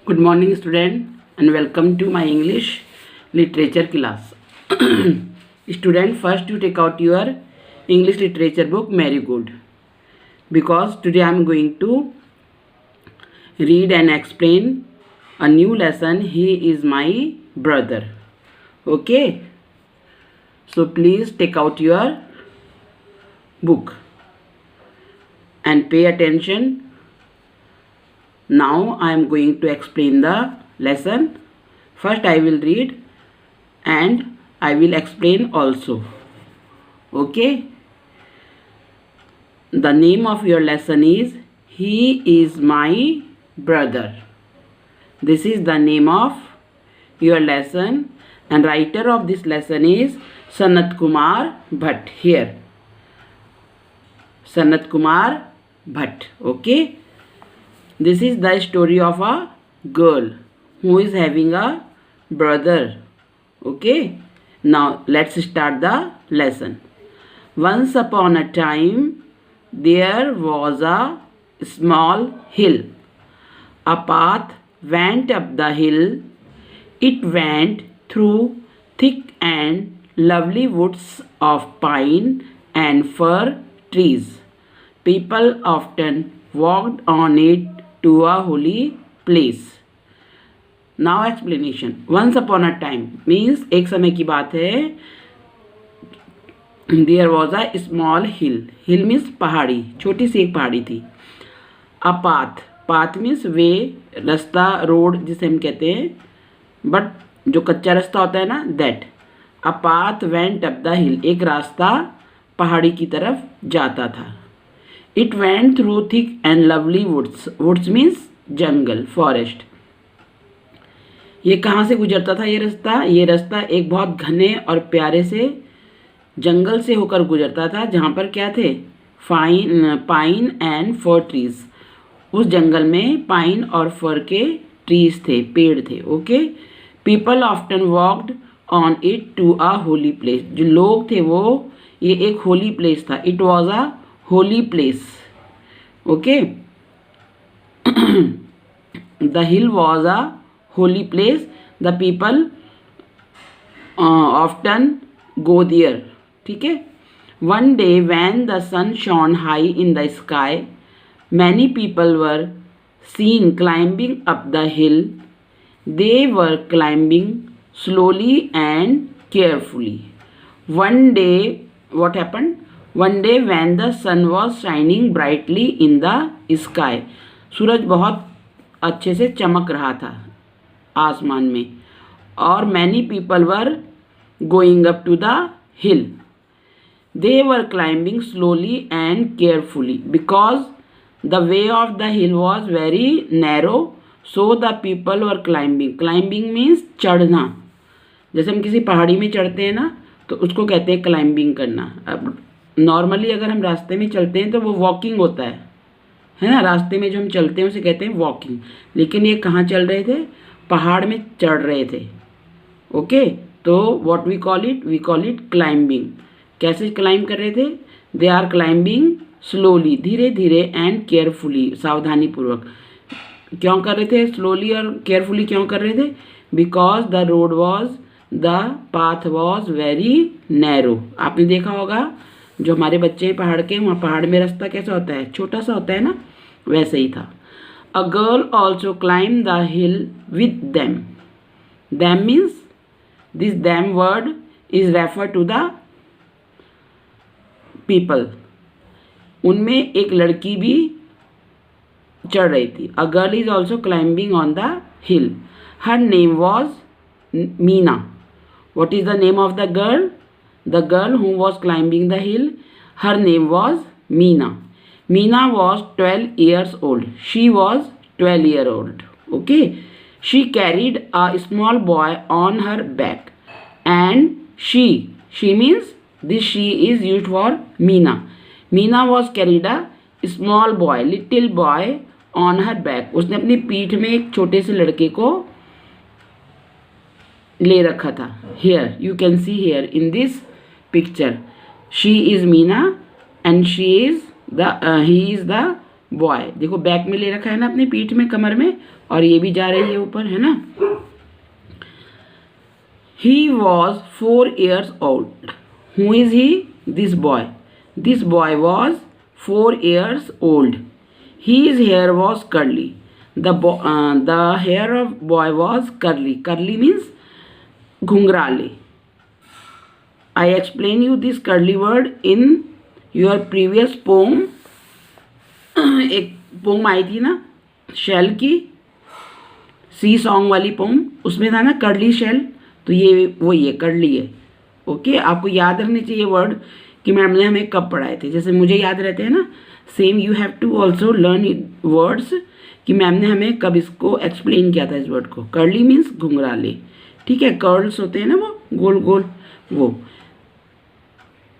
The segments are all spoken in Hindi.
Good morning, student, and welcome to my English literature class. Student, first you take out your English literature book Marigold, because today I am going to read and explain a new lesson. He is my brother. Okay, so please take out your book and pay attention. Now I am going to explain the lesson. First I will read and I will explain also. Okay. The name of your lesson is He is my brother. This is the name of your lesson, and writer of this lesson is Sanat Kumar Bhatt. Here Sanat Kumar Bhatt. Okay. This is the story of a girl who is having a brother. Okay. Now let's start the lesson. Once upon a time there was a small hill. A path went up the hill. It went through thick and lovely woods of pine and fir trees. People often walked on it to a holy place. Now explanation. Once upon a time means एक समय की बात है. There was a small hill. Hill means पहाड़ी, छोटी सी एक पहाड़ी थी. A path. Path means way, रास्ता, रोड जिसे हम कहते हैं, बट जो कच्चा रास्ता होता है ना, that. A path went up the hill. एक रास्ता पहाड़ी की तरफ जाता था. It went through thick and lovely woods. Woods means jungle, forest. ये कहाँ से गुजरता था ये रास्ता? ये रास्ता एक बहुत घने और प्यारे से जंगल से होकर गुजरता था, जहाँ पर क्या थे? Pine and fir trees. उस जंगल में पाइन और फर के ट्रीज थे, पेड़ थे. Okay. People often walked on it to a holy place. जो लोग थे वो, ये एक होली प्लेस था. It was a holy place. Okay. The hill was a holy place. The people often go there. ठीक है. One day when the sun shone high in the sky, many people were seen climbing up the hill. They were climbing slowly and carefully. One day, what happened? One day when the sun was shining brightly in the sky. सूरज बहुत अच्छे से चमक रहा था आसमान में. और many people were going up to the hill. They were climbing slowly and carefully because the way of the hill was very narrow. So the people were climbing. Climbing means चढ़ना. जैसे हम किसी पहाड़ी में चढ़ते हैं ना, तो उसको कहते हैं क्लाइंबिंग करना. अब नॉर्मली अगर हम रास्ते में चलते हैं तो वो वॉकिंग होता है ना. रास्ते में जो हम चलते हैं उसे कहते हैं वॉकिंग. लेकिन ये कहाँ चल रहे थे? पहाड़ में चढ़ रहे थे. ओके. तो what we call it? We call it climbing. कैसे क्लाइंब कर रहे थे? दे आर क्लाइंबिंग स्लोली, धीरे धीरे, एंड केयरफुली, सावधानी पूर्वक. क्यों कर रहे थे स्लोली और केयरफुली? क्यों कर रहे थे? Because the road was, the path was very narrow. आपने देखा होगा जो हमारे बच्चे हैं पहाड़ के, वहाँ पहाड़ में रास्ता कैसा होता है? छोटा सा होता है ना, वैसे ही था. A girl also climb the hill with them. Them means, this them word is refer to the people. उनमें एक लड़की भी चढ़ रही थी. A girl is also climbing on the hill. Her name was Meena. What is the name of the girl? The girl who was climbing the hill, her name was Meena. Meena was 12 years old. She was 12-year old. Okay. She carried a small boy on her back. And she means, this she is used for Meena. Meena was carried a small boy, little boy on her back. उसने अपनी पीठ में एक छोटे से लड़के को ले रखा था. Here you can see here in this picture, she is Meena and he is the boy, देखो बैक में ले रखा है ना अपने पीठ में, कमर में, और ये भी जा रही है ऊपर, है ना। He was 4 years old. Who is he? This boy. This boy was 4 years old. His hair was curly. The hair of boy was curly. Curly means घुंघराले. I explain you this curly word in your previous poem. एक पोम आई थी ना शेल की, सी सॉन्ग वाली पोम, उसमें था ना कर्ली शेल, तो ये वो ये कर्ली है। ओके, आपको याद रखने चाहिए वर्ड कि मैम ने हमें कब पढ़ाए थे, जैसे मुझे याद रहते हैं ना, same you have to also learn words कि मैम ने हमें कब इसको एक्सप्लेन किया था इस वर्ड को। कर्ली मीन्स घुंघराले, ठीक है, कर्ल्स होते हैं ना वो गोल गोल वो।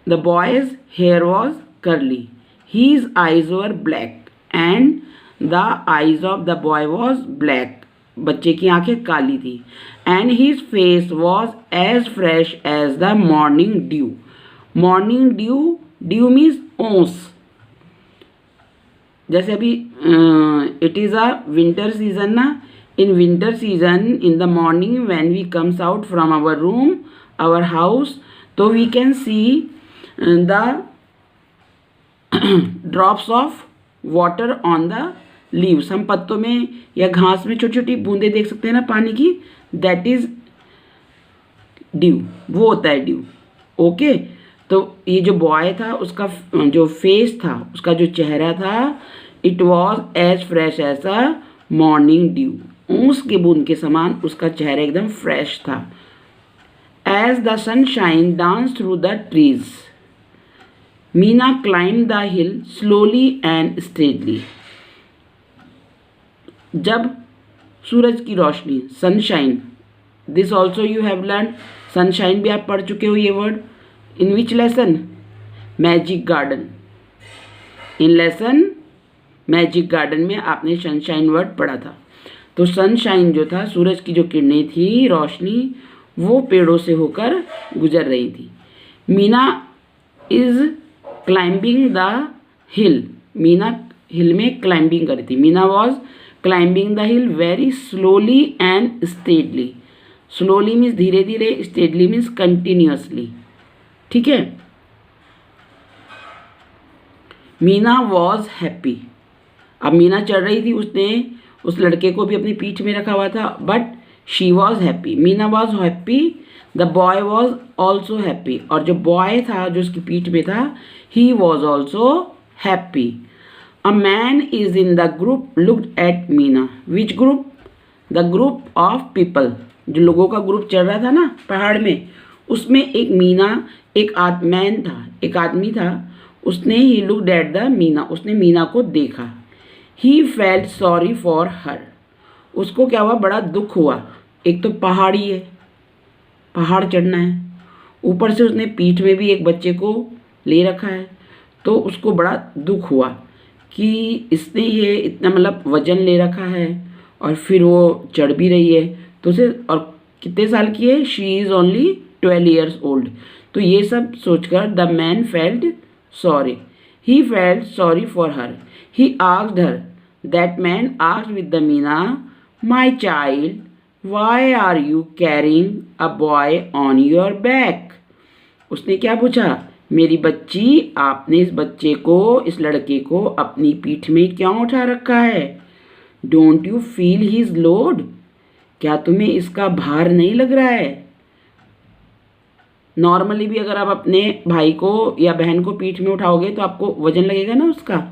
The boy's hair was curly, his eyes were black and the eyes of the boy was black, बच्चे की आंखें काली थी। And his face was as fresh as the morning dew. Morning dew, dew means ओस, जैसे अभी it is a winter season ना, in winter season in the morning when we comes out from our room our house, तो we can see the drops of water on the leaves. हम पत्तों में या घास में छोटी छोटी बूंदें देख सकते हैं ना पानी की, दैट इज ड्यू, वो होता है ड्यू। ओके, तो ये जो बॉय था उसका जो फेस था, उसका जो चेहरा था, it was as fresh as a morning dew, ऊस के बूंद के समान उसका चेहरा एकदम फ्रेश था। As the sunshine dance through the trees, Meena climb the hill slowly and straightly. जब सूरज की रोशनी, sunshine, this also you have learn, sunshine भी आप पढ़ चुके हो ये word. In which lesson? Magic garden. In lesson magic garden में आपने सनशाइन वर्ड पढ़ा था। तो सनशाइन जो था, सूरज की जो किरणें थी, रोशनी, वो पेड़ों से होकर गुजर रही थी। Meena is climbing the hill, Meena hill में क्लाइंबिंग करी थी। Meena was climbing the hill very slowly and steadily. Slowly means धीरे धीरे, स्टेडली मीन्स कंटिन्यूसली, ठीक है। मीना वॉज हैप्पी, अब मीना चढ़ रही थी, उसने उस लड़के को भी अपनी पीठ में रखा हुआ था, but she was happy. Meena was happy, the boy was also happy, और जो बॉय था जो उसकी पीठ में था, he was also happy. A man is in the group looked at Meena. Which group? The group of people, जो लोगों का ग्रुप चल रहा था ना पहाड़ में, उसमें एक मीना, एक मैन था, एक आदमी था, उसने he looked at the Meena, उसने मीना को देखा। ही फेल्ट सॉरी फॉर हर, उसको क्या हुआ, बड़ा दुख हुआ। एक तो पहाड़ी है, पहाड़ चढ़ना है, ऊपर से उसने पीठ में भी एक बच्चे को ले रखा है, तो उसको बड़ा दुख हुआ कि इसने ये इतना मतलब वजन ले रखा है और फिर वो चढ़ भी रही है, तो उसे, और कितने साल की है, she is only 12 years old। तो ये सब सोचकर the man felt sorry, he felt sorry for her. He asked her, that man asked with the Meena, my child why are you carrying a boy on your back. उसने क्या पूछा, मेरी बच्ची, आपने इस बच्चे को, इस लड़के को अपनी पीठ में क्यों उठा रखा है? Don't you feel his load, क्या तुम्हें इसका भार नहीं लग रहा है? नॉर्मली भी अगर आप अपने भाई को या बहन को पीठ में उठाओगे तो आपको वजन लगेगा ना उसका,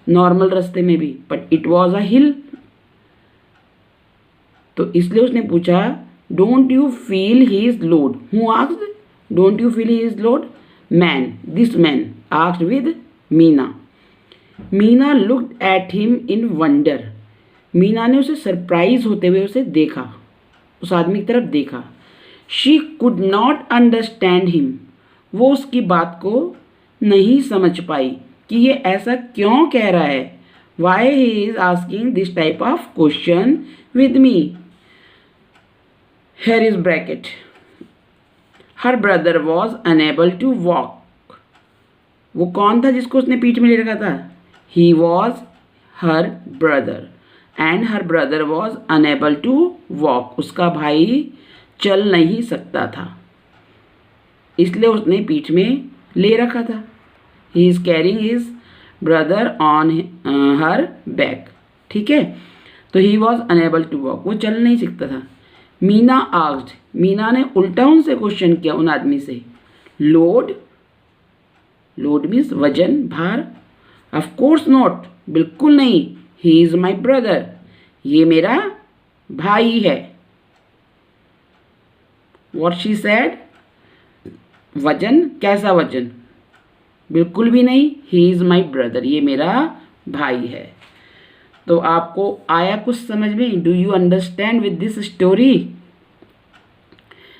नॉर्मल रास्ते में भी, बट इट वॉज अ हिल। तो इसलिए उसने पूछा, don't you feel his load. Who asked, don't you feel his load? Man, this man asked with Meena. Meena looked at him in wonder, Meena ने उसे सरप्राइज होते हुए उसे देखा, उस आदमी की तरफ देखा। She could not understand him, वो उसकी बात को नहीं समझ पाई कि ये ऐसा क्यों कह रहा है। Why he is asking this type of question with me. Here is bracket. Her brother was unable to walk, वो कौन था जिसको उसने पीठ में ले रखा था? He was her brother and her brother was unable to walk. उसका भाई चल नहीं सकता था, इसलिए उसने पीठ में ले रखा था। He is carrying his brother on her back. ठीक है, तो he was unable to walk, वो चल नहीं सकता था। मीना आस्क्ड, मीना ने उल्टा उनसे क्वेश्चन किया, उन आदमी से, लोड, लोड मीन्स वजन, भार। ऑफ कोर्स नॉट, बिल्कुल नहीं। ही इज़ माई ब्रदर, ये मेरा भाई है। वॉट शी सैड, वजन, कैसा वजन, बिल्कुल भी नहीं। ही इज़ माई ब्रदर, ये मेरा भाई है। तो आपको आया कुछ समझ में? Do you understand with this story?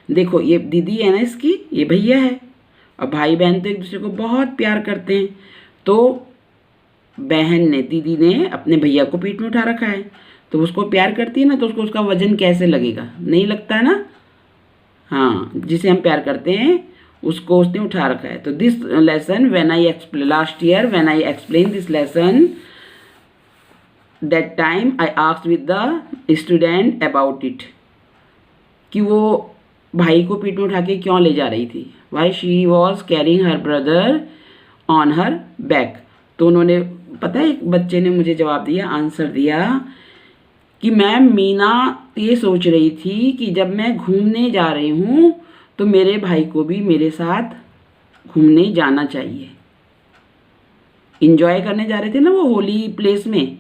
देखो ये दीदी है ना इसकी, ये भैया है, और भाई बहन तो एक दूसरे को बहुत प्यार करते हैं। तो बहन ने, दीदी ने अपने भैया को पीठ में उठा रखा है, तो उसको प्यार करती है ना, तो उसको उसका वजन कैसे लगेगा, नहीं लगता है ना। हाँ, जिसे हम प्यार करते हैं उसको उसने उठा रखा है। तो this lesson when I explain last year, when I explain this lesson, that time I asked with the student about it, कि वो भाई को पीठ में उठा के क्यों ले जा रही थी। Why she was carrying her brother on her back. तो उन्होंने, पता है एक बच्चे ने मुझे जवाब दिया, आंसर दिया कि मैम मीना ये सोच रही थी कि जब मैं घूमने जा रही हूँ तो मेरे भाई को भी मेरे साथ घूमने जाना चाहिए। इंजॉय करने जा रहे थे ना वो होली प्लेस में,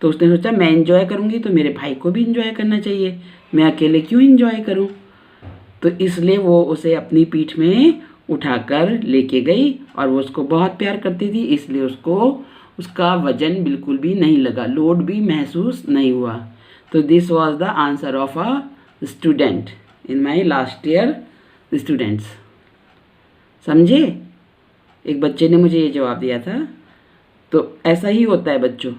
तो उसने सोचा मैं इंजॉय करूँगी तो मेरे भाई को भी इंजॉय करना चाहिए, मैं अकेले क्यों इंजॉय करूँ। तो इसलिए वो उसे अपनी पीठ में उठाकर लेके गई, और वो उसको बहुत प्यार करती थी, इसलिए उसको उसका वजन बिल्कुल भी नहीं लगा, लोड भी महसूस नहीं हुआ। तो this was the answer of a student in my last year students. समझे? एक बच्चे ने मुझे ये जवाब दिया था। तो ऐसा ही होता है बच्चों।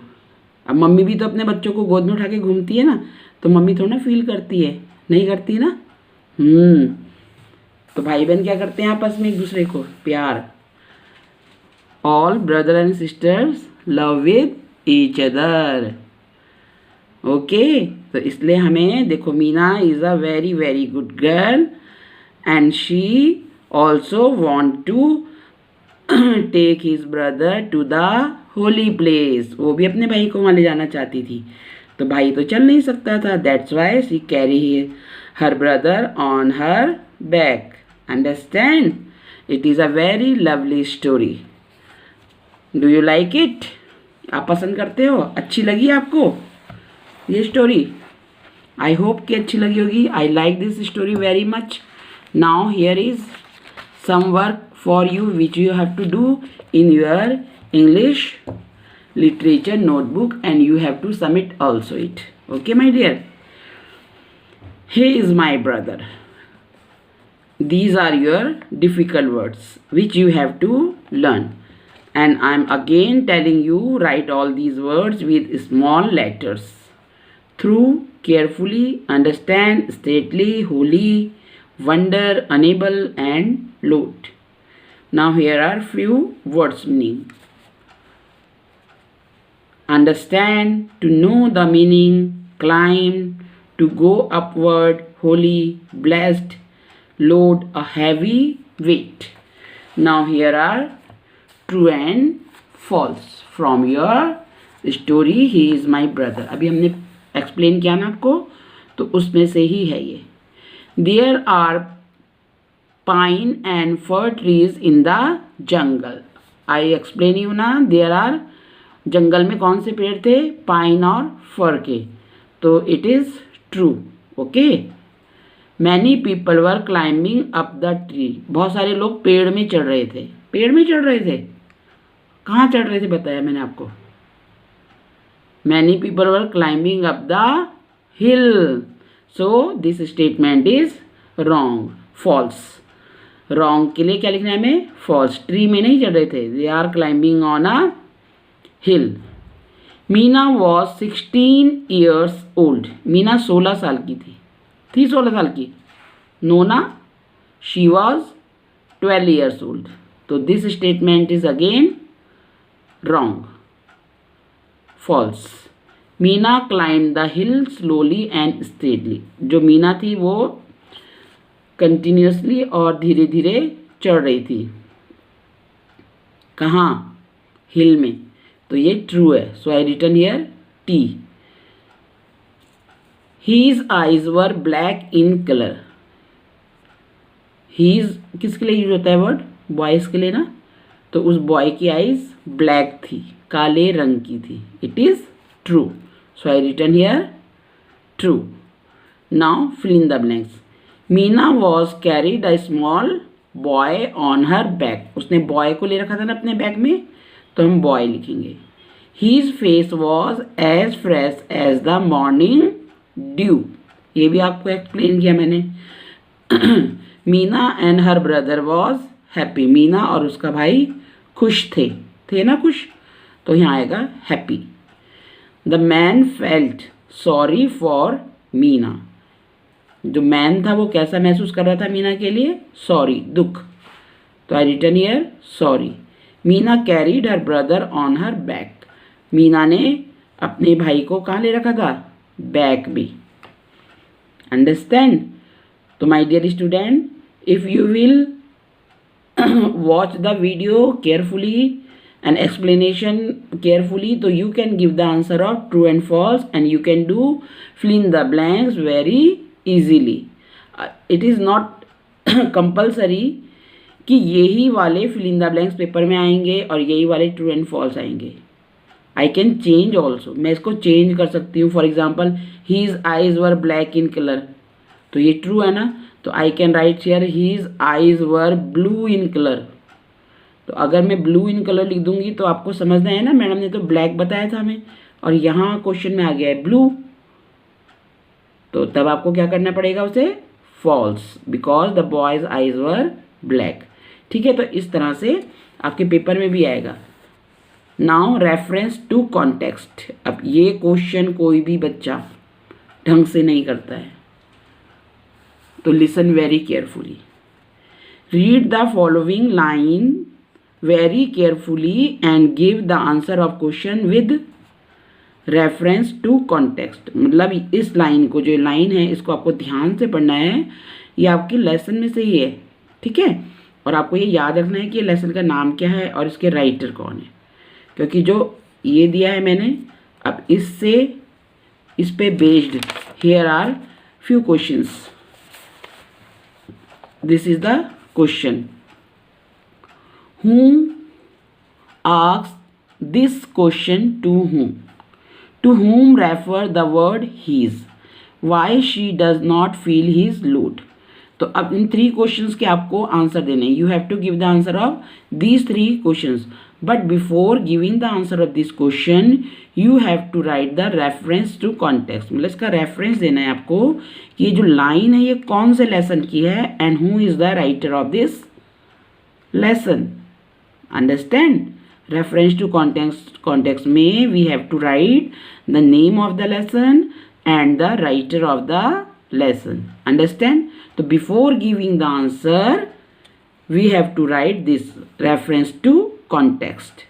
अब मम्मी भी तो अपने बच्चों को गोद में उठा के घूमती है ना, तो मम्मी थोड़ा ना फील करती है, नहीं करती ना। तो भाई बहन क्या करते हैं आपस में एक दूसरे को प्यार। All brother and sisters love with each other. Okay, तो इसलिए हमें देखो, Meena is a very very good girl and she also want to take his brother to the holy place. वो भी अपने भाई को वहाँ ले जाना चाहती थी, तो भाई तो चल नहीं सकता था। That's why she carry her brother on her back. Understand? It is a very lovely story. Do you like it? आप पसंद करते हो? अच्छी लगी आपको ये स्टोरी? आई होप कि अच्छी लगी होगी। I like this story very much. Now here is some work for you which you have to do in your English literature notebook, and you have to submit also it. Okay my dear, he is my brother. These are your difficult words which you have to learn, and I'm again telling you, write all these words with small letters. Through, carefully, understand, stately, holy, wonder, unable, and load. Now here are few words meaning. Understand, to know the meaning, climb, to go upward, holy, blessed, load, a heavy weight. Now here are true and false from your story, he is my brother. अभी हमने एक्सप्लेन किया ना आपको, तो उसमें से ही है ये। There are pine and fir trees in the jungle. I explain you ना, there are, जंगल में कौन से पेड़ थे? पाइन और फर के। तो it is true. Okay, many people were climbing up the tree. बहुत सारे लोग पेड़ में चढ़ रहे थे। पेड़ में चढ़ रहे थे? कहाँ चढ़ रहे थे बताया मैंने आपको। Many people were climbing up the hill. So this statement is wrong, false. Wrong के लिए क्या लिखना है हमें? फॉल्स। ट्री में नहीं चढ़ रहे थे, they are climbing on a hill. Meena was 16 years old. Meena 16 साल की थी 16 साल की। No no, she was 12 years old. तो this statement is again wrong. False. Meena climb the hill slowly and steadily. जो मीना थी वो कंटिन्यूसली और धीरे धीरे चढ़ रही थी। कहाँ? हिल में। तो ये ट्रू है, so I written here T. His eyes were black in colour. His किसके लिए यूज होता है वर्ड? बॉयज के लिए ना। तो उस बॉय की आईज ब्लैक थी, काले रंग की थी। It is true, so I written here true. Now fill in the blanks. Meena was carried a small boy on her back. उसने बॉय को ले रखा था ना अपने बैग में, तो हम बॉय लिखेंगे। His face was as fresh as the morning dew. ये भी आपको एक्सप्लेन किया मैंने। Meena and her brother was happy. Meena और उसका भाई खुश थे ना खुश, तो यहाँ आएगा happy. The man felt sorry for Meena. जो मैन था वो कैसा महसूस कर रहा था मीना के लिए? सॉरी, दुख। तो I written here sorry. Meena carried her brother on her back. Meena ने अपने भाई को कहाँ ले रखा था? बैक में। अंडरस्टैंड? तो my dear student, if you will watch the video carefully and explanation carefully, so you can give the answer of true and false, and you can do fill in the blanks very easily. It is not compulsory कि यही वाले fill in the blanks paper में आएंगे और यही वाले true and false आएंगे. I can change also. मैं इसको चेंज कर सकती हूँ. For example his eyes were black in color, तो ये ट्रू है ना. तो I can write here his eyes were blue in colour. तो अगर मैं ब्लू इन कलर लिख दूंगी तो आपको समझना है ना, मैडम ने तो ब्लैक बताया था हमें और यहाँ क्वेश्चन में आ गया है ब्लू, तो तब आपको क्या करना पड़ेगा उसे? False, because the boys eyes were black. ठीक है, तो इस तरह से आपके पेपर में भी आएगा. Now reference to context. अब ये क्वेश्चन कोई भी बच्चा ढंग से नहीं करता है, तो listen very carefully. Read the following line very carefully and give the answer of question with reference to context. मतलब इस लाइन को, जो लाइन है इसको आपको ध्यान से पढ़ना है. ये आपके लेसन में से ही है, ठीक है. और आपको ये याद रखना है कि ये लेसन का नाम क्या है और इसके राइटर कौन है, क्योंकि जो ये दिया है मैंने, अब इससे इस पे based here are few questions. This is the question. Whom asks this question to whom? To whom refer the word his? Why she does not feel his load? तो अब इन 3 क्वेश्चंस के आपको आंसर देने. You have to give the answer of these 3 questions. But before giving the answer of this question you have to write the reference to context. मतलब इसका रेफरेंस देना है आपको कि ये जो लाइन है ये कौन से लेसन की है and who is the writer of this lesson. Understand? Reference to context में we have to write the name of the lesson and the writer of the lesson. Understand? तो before giving the answer we have to write this reference to context.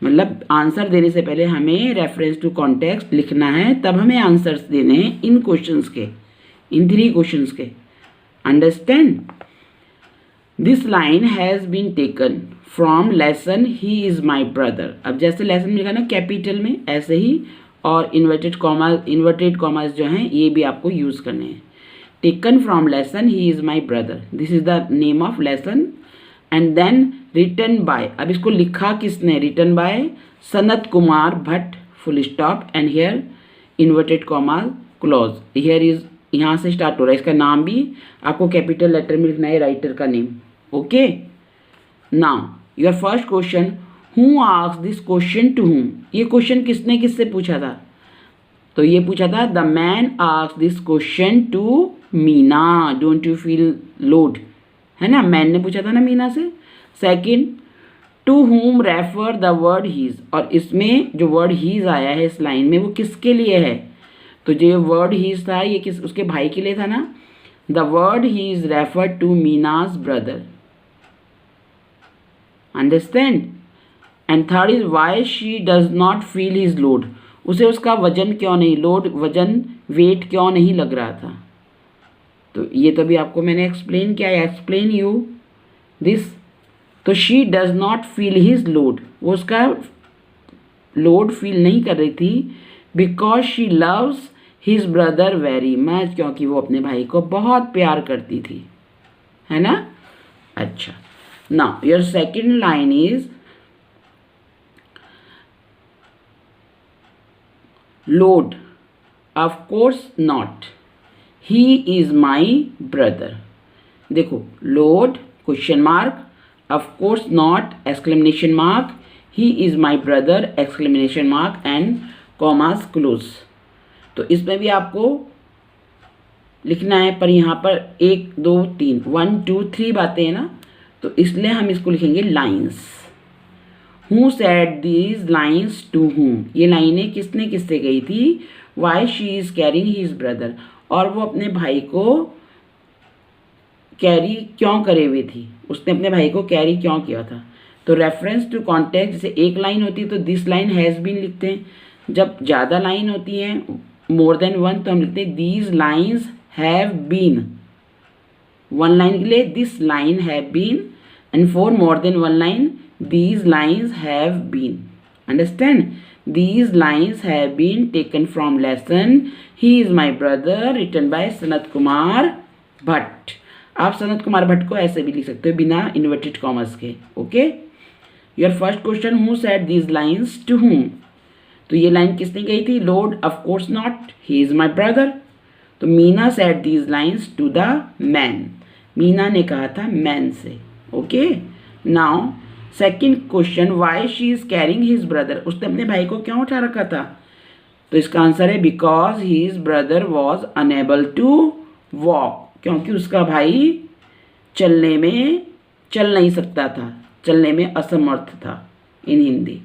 मतलब आंसर देने से पहले हमें रेफरेंस टू कॉन्टेक्स्ट लिखना है, तब हमें आंसर्स देने हैं इन क्वेश्चंस के, इन 3 क्वेश्चंस के. Understand? This line has been taken from lesson he is my brother. अब जैसे लेसन में लिखा ना कैपिटल में, ऐसे ही और इन्वर्टेड कॉमास जो हैं ये भी आपको यूज़ करने हैं. Taken from lesson he is my brother, this is the name of lesson. And then written by. अब इसको लिखा किसने? Written by Sanat Kumar Bhatt, full stop and here inverted comma close. Here is, यहाँ से स्टार्ट हो रहा है. इसका नाम भी आपको कैपिटल लेटर में लिखना है, राइटर का name. Okay. Now your first question, who asked this question to whom. ये क्वेश्चन किसने किससे पूछा था? तो ये पूछा था the man asked this question to Meena. Don't you feel load, है ना. मैन ने पूछा था ना मीना से. Second, to whom refer the word his. और इसमें जो वर्ड हीज आया है इस लाइन में वो किसके लिए है? तो जो वर्ड हीज था ये किस, उसके भाई के लिए था ना. The word his refer to Meena's brother. Understand? And third is why she does not feel his load, उसे उसका वजन क्यों नहीं, लोड वजन वेट क्यों नहीं लग रहा था। तो ये तो भी आपको मैंने एक्सप्लेन किया है, एक्सप्लेन यू दिस। तो she does not feel his load, वो उसका लोड फील नहीं कर रही थी, because she loves his brother very much, क्योंकि वो अपने भाई को बहुत प्यार करती थी, है ना। अच्छा, now your second line is load, of course not, he is my brother. देखो, load question mark, of course not exclamation mark, he is my brother exclamation mark and commas close. तो इसमें भी आपको लिखना है, पर यहाँ पर 1 2 3 1 2 3 बातें हैं ना, तो इसलिए हम इसको लिखेंगे lines. Who said these lines to whom, ये लाइनें किसने किससे गई थी। Why she is carrying his brother, और वो अपने भाई को कैरी क्यों करे हुए थी, उसने अपने भाई को कैरी क्यों किया था। तो रेफरेंस टू कॉन्टेक्स्ट, जैसे एक लाइन होती है तो दिस लाइन हैज़ बीन लिखते हैं, जब ज़्यादा लाइन होती हैं मोर देन वन तो हम लिखते हैं these lines have been. One line के लिए this line have been, and for more than one line these lines have been. Understand, these lines have been taken from lesson he is my brother written by Sanat Kumar Bhatt. आप सनत कुमार भट्ट को ऐसे भी लिख सकते हो बिना इन्वर्टेड कॉमर्स के। Okay, your first question, who said these lines to whom, तो ये लाइन किसने गई थी, load, of course not, he is my brother. तो Meena said these lines to the man, Meena ने कहा था मैन से। Okay, now second question, why she is carrying his brother, उसने अपने भाई को क्यों उठा रखा था। तो इसका आंसर है because his brother was unable to walk, क्योंकि उसका भाई चलने में चल नहीं सकता था, चलने में असमर्थ था। In Hindi,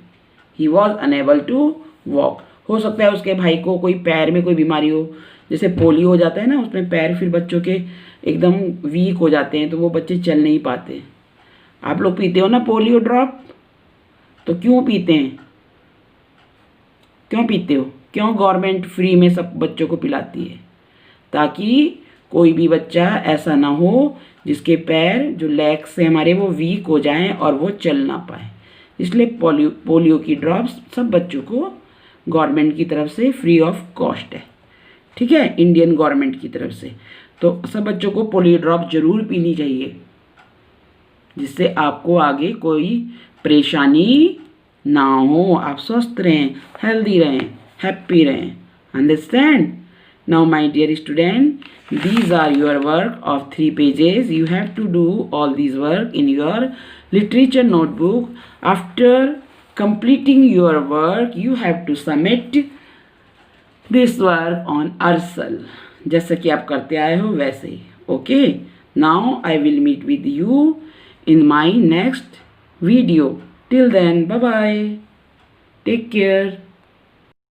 he was unable to walk. हो सकता है उसके भाई को कोई पैर में कोई बीमारी हो, जैसे पोलियो हो जाता है ना, उसमें पैर फिर बच्चों के एकदम वीक हो जाते हैं, तो वो बच्चे चल नहीं पाते। आप लोग पीते हो ना पोलियो ड्रॉप, तो क्यों पीते हैं, क्यों पीते हो, क्यों गवर्नमेंट फ्री में सब बच्चों को पिलाती है, ताकि कोई भी बच्चा ऐसा ना हो जिसके पैर जो लेग्स से हमारे वो वीक हो जाएं और वो चल ना पाए। इसलिए पोलियो की ड्रॉप्स सब बच्चों को गवर्नमेंट की तरफ से फ्री ऑफ कॉस्ट है, ठीक है, इंडियन गवर्नमेंट की तरफ से। तो सब बच्चों को पोलियो ड्रॉप जरूर पीनी चाहिए, जिससे आपको आगे कोई परेशानी ना हो, आप स्वस्थ रहें, हेल्दी रहें, हैप्पी रहें। Understand. Now my dear student, these are your work of 3 pages. You have to do all these work in your literature notebook. After completing your work, you have to submit this work on Arsal. जैसा कि आप करते आए हो वैसे ही। Okay? Now I will meet with you in my next video. Till then, bye bye. Take care.